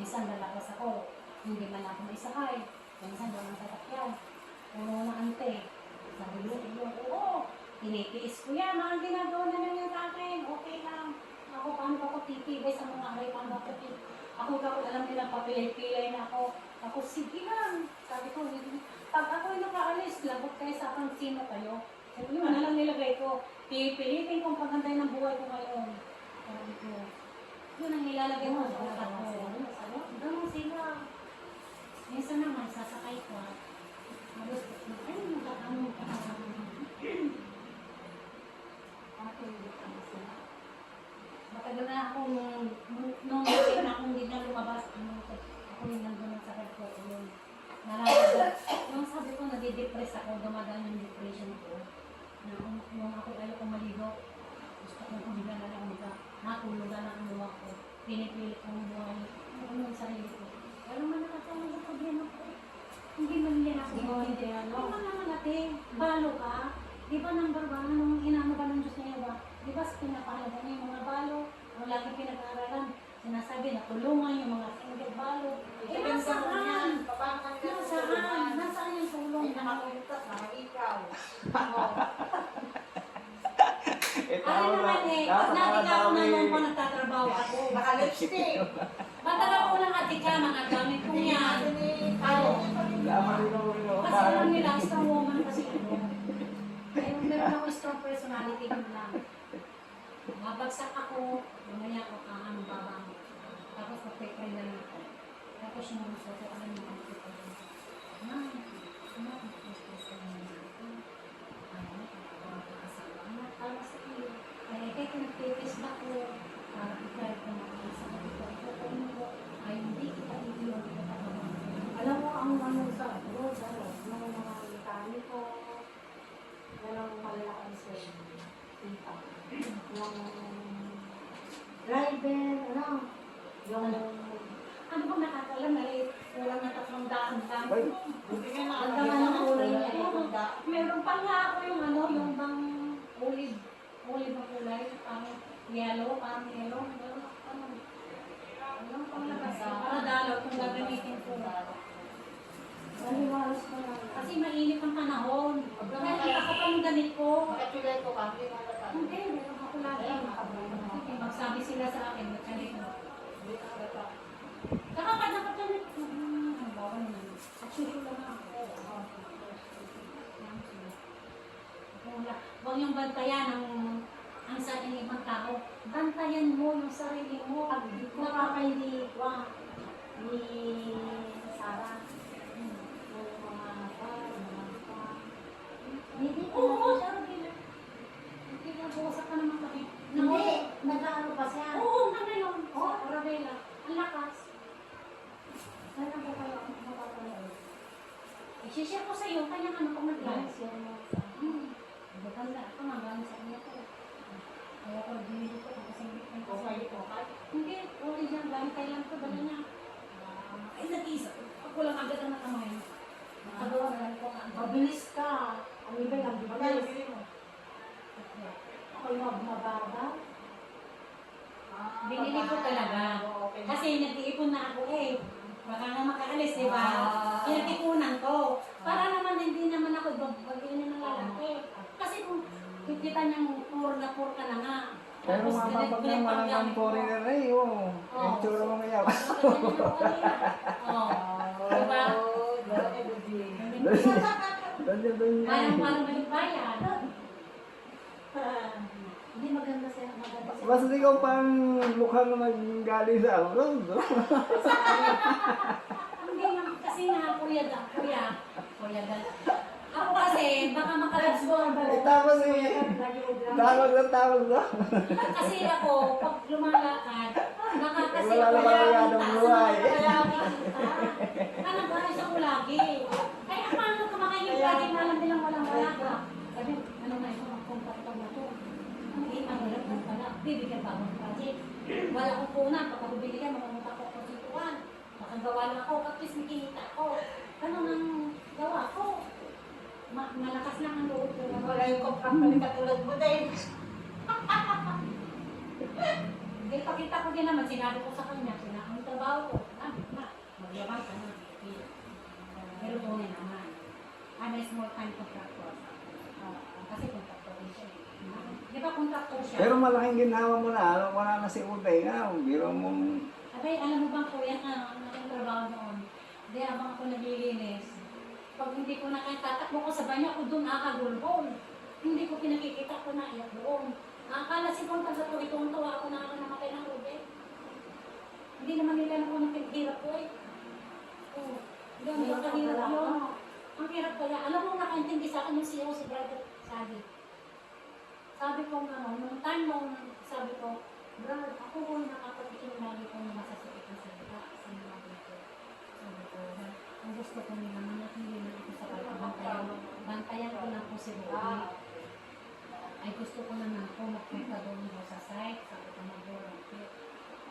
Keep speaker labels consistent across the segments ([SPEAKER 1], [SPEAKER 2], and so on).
[SPEAKER 1] minsan lalakas ako, hindi man ako maisakay. Minsan doon ang tatakyan. Puno na ante. Sabi niya, oo, tinitiis ko yan. Ang ginagawa na lang yan sa akin. Okay lang. Ako, paano ako titibay sa mga aray, paano ako titibay? Ako, alam nila, papilay-pilay na ako. Ako, sige lang. Sabi ko, pag ako'y nakaalis, lagot kayo sa akin, sino kayo? Yun na lang nilagay ko. Pipilitin kong pagantay ng buhay ko ngayon. Sabi ko, yun ang nilalagay mo sa utak ko. Ganun sila. Minsan naman, sasakay ko. Halos, ay, magkakaroon ka na. Ako, hindi ka na sila. Matagal na akong, nung nakita na akong hindi na lumabas, ako yung nandun sa sakit ko. Nararamdaman. Yung sabi ko, nadidepress ako, dumadaan yung depression ko. Nung ako ayaw ko maligo, gusto kong humiga na lang umiga. Natulugan na ang luwa ko. Pinipilit kong buhay. Ano yung sarili ko. Pero man nakatawa sa problema ko. Hindi man yan ako. Hindi man naman natin. Balo ka. Di ba number one, nung inaano ba ng Diyos niya ba? Di ba pinapahalaga niya yung mga balo? Ang lagi pinag-aaralan. Sinasabi na tulungan yung mga single balo. Eh, nasaan? Nasaan? Nasaan yung tulong?
[SPEAKER 2] Nakakuntas, nakakikaw.
[SPEAKER 1] Ano naman eh, pag nakita ko na nung pa nagtatrabaho ako.
[SPEAKER 2] Naka-lipstick.
[SPEAKER 1] Matagal ko lang atika, mga gamit ko yan. Kasi alam nila, strong woman kasi ako. Ay, meron ako strong personality ko lang. Mabagsak ako, mamaya ako kaano babang. Tapos magpe-pray na lang ako. Tapos yung mga soto, alam mo ang kita ko. Kaya kahit nagtitest na ko, para i-try ko sa kapito ko, ay hindi kita iyon kita.
[SPEAKER 2] Alam mo ang ano sa road, ng mga mekaniko, yan ang malalaking sa tita. Yung driver, yung
[SPEAKER 1] Ano bang nakakalam na kulang na 300 lang?
[SPEAKER 2] ang daman ng kulay niya.
[SPEAKER 1] Meron pa nga ako yung ano, yung bang olive ang kulay, parang yellow, ano pang labas, para dalaw kung gagamitin ko.
[SPEAKER 2] Maniwalas ko na.
[SPEAKER 1] Kasi mainit ang panahon. Kaya ako pang damit ko.
[SPEAKER 2] Katulad ko kami,
[SPEAKER 1] Hindi, meron ako lagi. Sige, magsabi sila sa akin, magkalit mo. Kakapad na kapag ang bawal naman. Nagsusulo na ako. Huwag yung bantayan ang sa ibang tao. Bantayan mo yung sarili mo.
[SPEAKER 2] Nakakailiwa ni Sarah. Yung mga hindi ko
[SPEAKER 1] Oo, Sarabina. Hindi na buwasak ka naman kami.
[SPEAKER 2] Hindi, nag-ano pa siya.
[SPEAKER 1] Oo, ano yun? Oo, Arabella. Ang lakas.
[SPEAKER 2] Sana ko kayo ang makapanood.
[SPEAKER 1] I-share ko sa iyo, kaya ano pag nag-live.
[SPEAKER 2] Share mo.
[SPEAKER 1] Maganda ako, magaling sa kanya ko. Kaya ko, binili ko kasi hindi ko
[SPEAKER 2] Okay po, kahit
[SPEAKER 1] Hindi, uli dyan, bantay lang to, dala niya. Ay, nag-isa. Ako lang agad ang nakamay. Nakagawa na lang ko nga.
[SPEAKER 2] mabilis ka. Ang iba lang, di ba? Ako yung mababa.
[SPEAKER 1] Binili ko talaga. Kasi nag-iipon na ako eh. Baka nga makaalis, di ba? Pinag-ipunan ko. Para naman hindi naman ako ibabagay ng lalaki. Kasi kung kita niyang poor ka na nga.
[SPEAKER 3] Pero mapapag ng malang foreigner na eh, oh. Yung tsura mo ngayon.
[SPEAKER 1] Diba?
[SPEAKER 3] Doon
[SPEAKER 1] Parang may bayan.
[SPEAKER 2] Hindi maganda siya. Maganda siya.
[SPEAKER 3] Mas ikaw pang mukhang nanggaling sa abroad, no?
[SPEAKER 1] Hindi naman kasi nga, kuya. Ako kasi, baka makalabs ko.
[SPEAKER 3] Tapos eh, tawag na.
[SPEAKER 1] Kasi ako, pag lumalakad, baka kasi
[SPEAKER 3] Wala
[SPEAKER 1] ako
[SPEAKER 3] naman
[SPEAKER 1] lagi
[SPEAKER 3] ang buhay.
[SPEAKER 1] Alam ba, isa ko lagi. Ay, paano ka makainin lagi, malam nilang walang-wala ka. Sabi, ano nga ito, magkumpatong na to. Ang hirap na pala, bibigyan pa ako ng project. Wala akong punan, pagka bibili ka, makamunta ko ako situan. Makagawa lang ako, at least makikita ko. Ganun ang gawa ko. Malakas lang ang loob ko.
[SPEAKER 2] Wala yung komprakali katulad mo din.
[SPEAKER 1] Pakita ko din naman, sinabi ko sa kanya, ang trabaho ko. Yaman ka na. Pero tunay naman. May small time contractor. Kasi contractor din siya. Di ba contractor siya?
[SPEAKER 3] Pero malaking ginawa mo na, wala na si Uday nga. Biro mong...
[SPEAKER 1] Abay, alam mo bang kuya ka, ang trabaho noon, di habang ako naglilinis, pag hindi ko na kaya tatakbo ko sa banyo, ako doon nakagulbol. Hindi ko pinakikita ko na iyak doon. Akala siguro pag sa itong tawa ako na ako namatay ng ube. Hindi naman nila ako ng pinaghirap ko eh. Oo. Hindi ang nakahirap yun. Ang hirap kaya, alam mo nakaintindi sa akin yung siyaw si Brother Sadi. Sabi ko nung time nung sabi ko, Brad, ako ko nakapatikin lagi kong masasakit na salita sa mga dito. Sabi ko, ang gusto ko nila manatili na ako sa bantayan ko lang po si Ruby. Ay gusto ko naman po magpunta doon mo sa site. Sabi ko, mag-volunteer.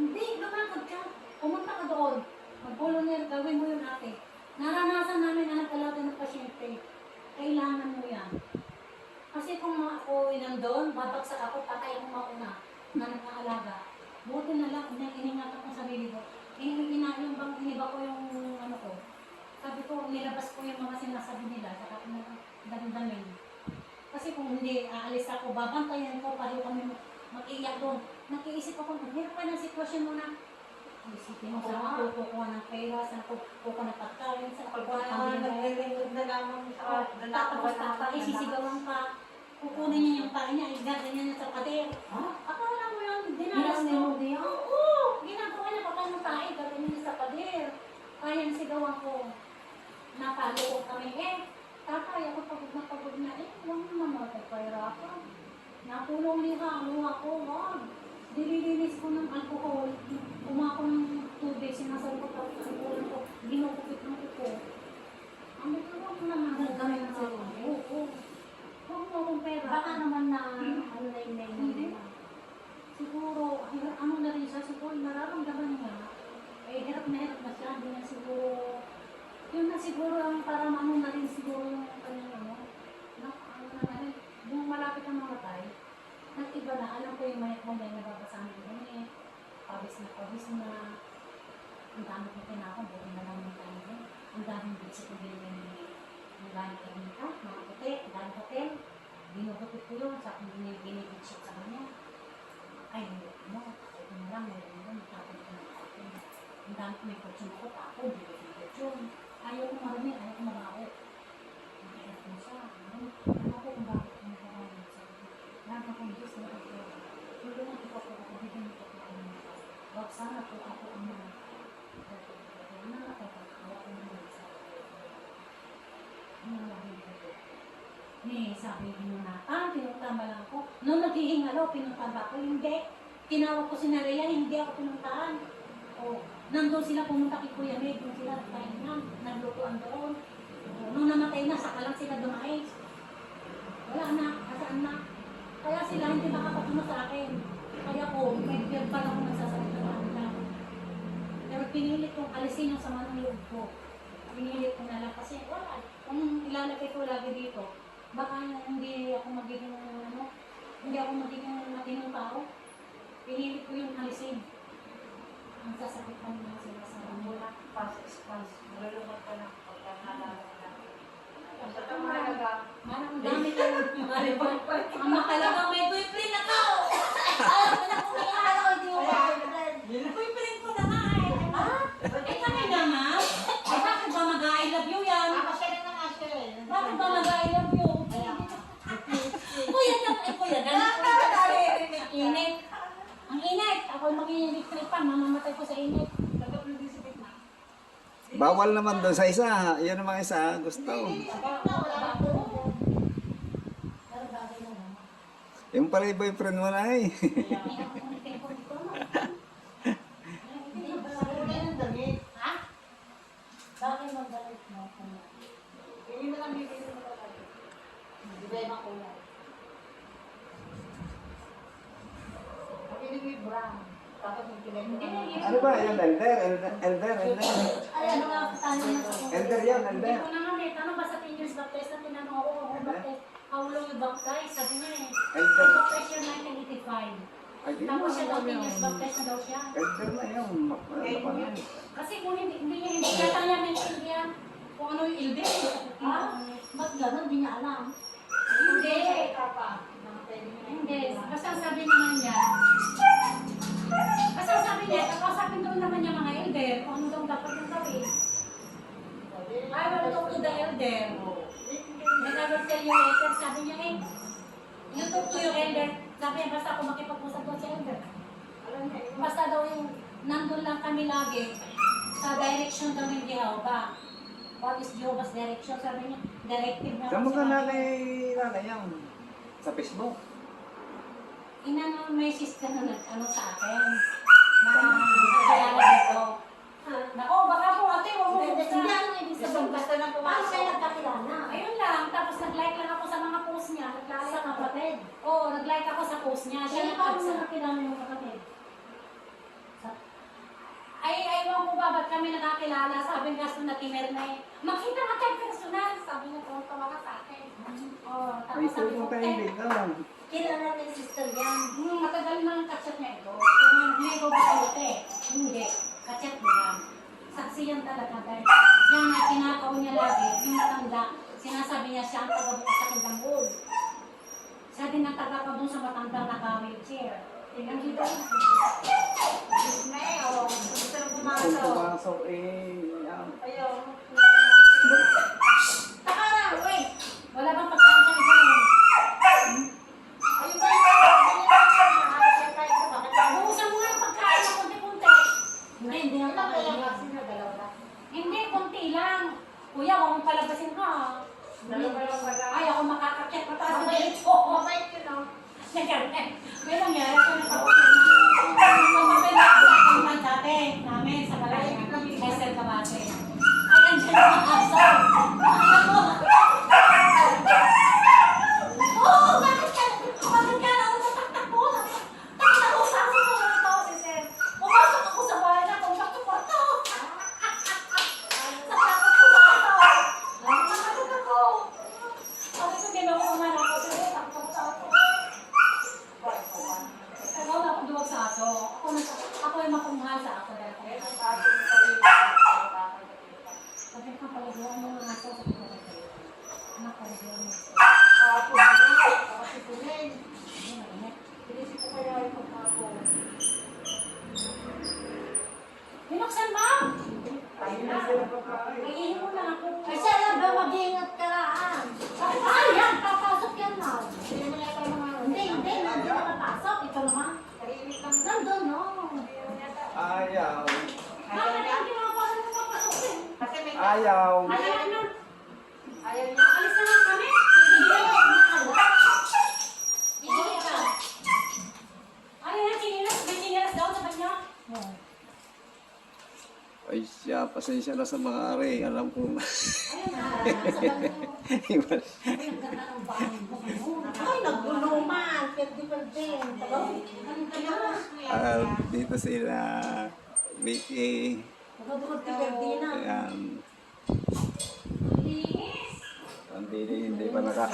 [SPEAKER 1] Hindi, lumakad ka. Pumunta ka doon. Mag-volunteer, gawin mo yun ate. Naranasan namin na nagkalaga ng pasyente. Kailangan mo yan. Kasi kung ako nandun, babagsak ako, patay akong mauna na nag-aalaga. Buti na lang, iningatan ko sa sarili ko. Yung bang iniba ko yung ano ko. Sabi ko, nilabas ko yung mga sinasabi nila, saka dami-damin. Kasi kung hindi aalis ako, babantayan ko, pareho kami mag-iyak doon. Nakiisip ako, hirap ka ng sitwasyon mo na. Isipin mo, saan ako kukuha ng pera, saan ako kukuha ng pagkain, saan ako kukuha ng pamilya. Tapos isisigawan ka. Kukunin niya yung tayo niya, igaganyan niya sa pader. Akala mo yun, dinalas ko. Oo, ginagawa niya kapag ng tayo, gaganyan niya sa pader. Kaya sigawan ko. Napalo ko kami tatay, ako pagod na huwag mo namatay kaya ka. Napulong niya, amuha ko, wag. Dililinis ko ng alcohol, kumaha ko ng tubig, sinasabot ako sa ulan ko, ginukupit ng kuko. Ang huwag mo naman gagawin na sa'yo. Oo. Huwag mo akong pera.
[SPEAKER 2] Baka naman na ano na yung name.
[SPEAKER 1] Siguro, ano na rin siya, siguro nararamdaman niya. Hirap na siya, hindi na siguro, yun na siguro ang parang ano na rin siguro yung kanyang ano na rin, yung malapit ang mamatay, nag-iba na, alam ko yung mayat mo na yung nababasahan ko kami, pawis na, ang dami ko tinakong, buti na lang yung tayo, ang daming bitsi ko binigyan ng galing Ermita, mga puti, galing hotel, binugutit ko yun, sa kung binibitsit sa kanya, ay hindi mo, ito na lang, meron yun, tapos ko na ako. Ang dami ko may kutsyon ako, tapos hindi ko kutsyon. Ayaw ko marami, ayaw ko mabaho. Nakikita ko siya, ano ko kung bakit ko mabaho sa akin. Lahat akong Diyos na ako. Tulungan ko ako, bigyan ko ako. Wag sana po ako ang mga. Nakakatawa ko naman sa sabi ko na, pinuntahan lang ako. Noong naghihingalo, pinuntahan ba ako? Hindi. Tinawag ko si Naria, hindi ako pinuntahan. Nandun sila pumunta kay Kuya Meg, doon sila nagpahingan, naglutuan doon. Nung namatay na, saka lang sila dumais. Wala na, kasaan na. Kaya sila hindi makapatuno sa akin. Kaya ko, may beer pa lang ako nagsasalita na nila. Pero pinilit kong alisin yung sama ng loob ko. Pinilit ko na lang kasi wala. Kung ilalagay ko lagi dito, baka hindi ako magiging matinong tao. Pinilit ko yung alisin. Ang sasakit pa nila sila sa mula.
[SPEAKER 2] Malulunod ka na pagka nalala ka na.
[SPEAKER 1] Manang dami ko. Ang makalagang may boyfriend ako! Alam mo na kung may araw, hindi mo boyfriend. Boyfriend ko na nga kami naman. Bakit ba mag-I love you yan? Bakit ba mag-I love you? Kuya na, init. Ang init. Ako magiging electric-pan. Mamamatay ko sa init.
[SPEAKER 3] Bawal naman doon sa isa. Yan naman isa. Gusto. Yung pala yung boyfriend mo na eh.
[SPEAKER 1] Bakit magdalit mo?
[SPEAKER 2] Hindi mo lang bibili mo talaga. Di ba ibang kulay? Pagkili mo yung brown. Tapos yung kilay mo.
[SPEAKER 3] Ano ba? Yan, elder.
[SPEAKER 1] Ay, ano nga, tayo na sa
[SPEAKER 3] Elder yan,
[SPEAKER 1] Hindi
[SPEAKER 3] elder.
[SPEAKER 1] ko na nga eh, tanong ba sa 10 years baptized na tinanong ako kung baptized, how long you baptized? Sabi niya
[SPEAKER 3] Elder.
[SPEAKER 1] baptized year 1985.
[SPEAKER 3] Ay, di
[SPEAKER 1] Tapos siya daw,
[SPEAKER 3] naman yun.
[SPEAKER 1] tinis baptized na daw siya.
[SPEAKER 3] Elder na yun. Ano pa na yun?
[SPEAKER 1] Kasi kung hindi yata niya maintindihan kung ano yung ilbe.
[SPEAKER 2] Ba't gano'n? Di niya alam.
[SPEAKER 1] Hindi. Hindi. Basta ang sabi naman niya, kausapin daw naman niya mga elder kung ano daw dapat yung gawin. I will talk to the elder. And I will tell you later. Sabi niya you talk to your elder. Sabi niya, basta ako makipag-usap doon sa elder. Basta daw yung nandun lang kami lagi sa direction daw ng Jehovah. What is Jehovah's direction? Sabi niya, directive na.
[SPEAKER 3] Saan mo ka
[SPEAKER 1] kasi
[SPEAKER 3] nanay yan? Sa Facebook?
[SPEAKER 1] Inano, may sister na ano sa akin. Nakakilala dito. Nako, baka po ate, huwag mo
[SPEAKER 2] Hindi,
[SPEAKER 1] buksan.
[SPEAKER 2] ano ibig sabihin?
[SPEAKER 1] Basta na
[SPEAKER 2] Paano kayo nagkakilala?
[SPEAKER 1] Ayun lang, tapos nag-like lang ako sa mga post niya. Nag-like
[SPEAKER 2] Sa
[SPEAKER 1] ako.
[SPEAKER 2] kapatid.
[SPEAKER 1] Oo, nag-like ako sa post niya. Siya
[SPEAKER 2] Siya paano mo
[SPEAKER 1] nag-like
[SPEAKER 2] nakilala yung kapatid?
[SPEAKER 1] Ay, ewan ko ba, ba't kami nakakilala? Sabi nga na timer na makita nga tayo personal. Sabi niya, tawa ka sa akin. Oo,
[SPEAKER 3] Ay,
[SPEAKER 1] tapos sabi ko,
[SPEAKER 3] pupunta yun dito.
[SPEAKER 2] Kilala ni sister yan.
[SPEAKER 1] matagal na ang kachat niya ito. Kung hindi ko ba kayo, hindi. Kachat niya. Saksi yan talaga dahil yan na kinakaw niya lagi, yung matanda, sinasabi niya siya ang taga-bukas sa Kandangol. Siya din ang taga-kaw dun sa matandang naka-wheelchair. Tingnan dito.
[SPEAKER 2] May, o. Gusto nang
[SPEAKER 3] Kung
[SPEAKER 2] pumasok.
[SPEAKER 3] pumasok yan.
[SPEAKER 2] Ayaw.
[SPEAKER 1] Taka na, wait! Wala bang pagkain sa isa?
[SPEAKER 2] Ayun ba yung bakit
[SPEAKER 1] Buusan mo nga yung pagkain na konti-konti.
[SPEAKER 2] hindi na kapalabasin na dalawa.
[SPEAKER 1] Hindi, konti lang. Kuya, huwag mong palabasin ka.
[SPEAKER 2] Dalawa lang pala.
[SPEAKER 1] Ay, ako makakakit pataas na
[SPEAKER 2] Mabait.
[SPEAKER 1] dito.
[SPEAKER 2] Mabait yun, no?
[SPEAKER 1] May nangyari ako na pag-usap na pag dati namin sa balay Kessel Cavite. Ay, andyan ang aso. Oo, bakit ka na ako natakbo? Takbo sa aso ko na ito, si Sir. Pumasok ako sa bahay na kung bakit-bakit. Sa takot ko sa aso. Nakakot ako. Sabi ko, ginawa ko man ako, Sir. Takot sa aso. Ikaw na ako duwag sa aso. Ako yung makumahal sa aso. Sabi ko, palaguan mo ng aso sa pagkakatayo. Anak, palaguan mo. Binuksan mo? Ay, mo na ako.
[SPEAKER 2] Ay, siya lang ba mag-iingat ka lang?
[SPEAKER 1] Ay, yan! Papasok yan na.
[SPEAKER 2] Hindi, nandun na papasok. Ito naman. Nandun, no?
[SPEAKER 3] Ayaw.
[SPEAKER 1] Bakit hindi mo pa rin papasok eh?
[SPEAKER 3] Ayaw.
[SPEAKER 1] Ayaw na.
[SPEAKER 2] Ayaw niya.
[SPEAKER 1] Alis na lang kami. Hindi ka. Ano yan, sinilas? May sinilas daw sa kanya?
[SPEAKER 3] Ay siya, pasensya na sa mga ari. Alam ko.
[SPEAKER 1] Ayun na.
[SPEAKER 2] Ay, nagguluman. Pwede.
[SPEAKER 3] Dito sila. Vicky.
[SPEAKER 2] Magdukod ka, Ferdina.
[SPEAKER 3] Ayan.
[SPEAKER 1] Linis.
[SPEAKER 3] Hindi pa naka...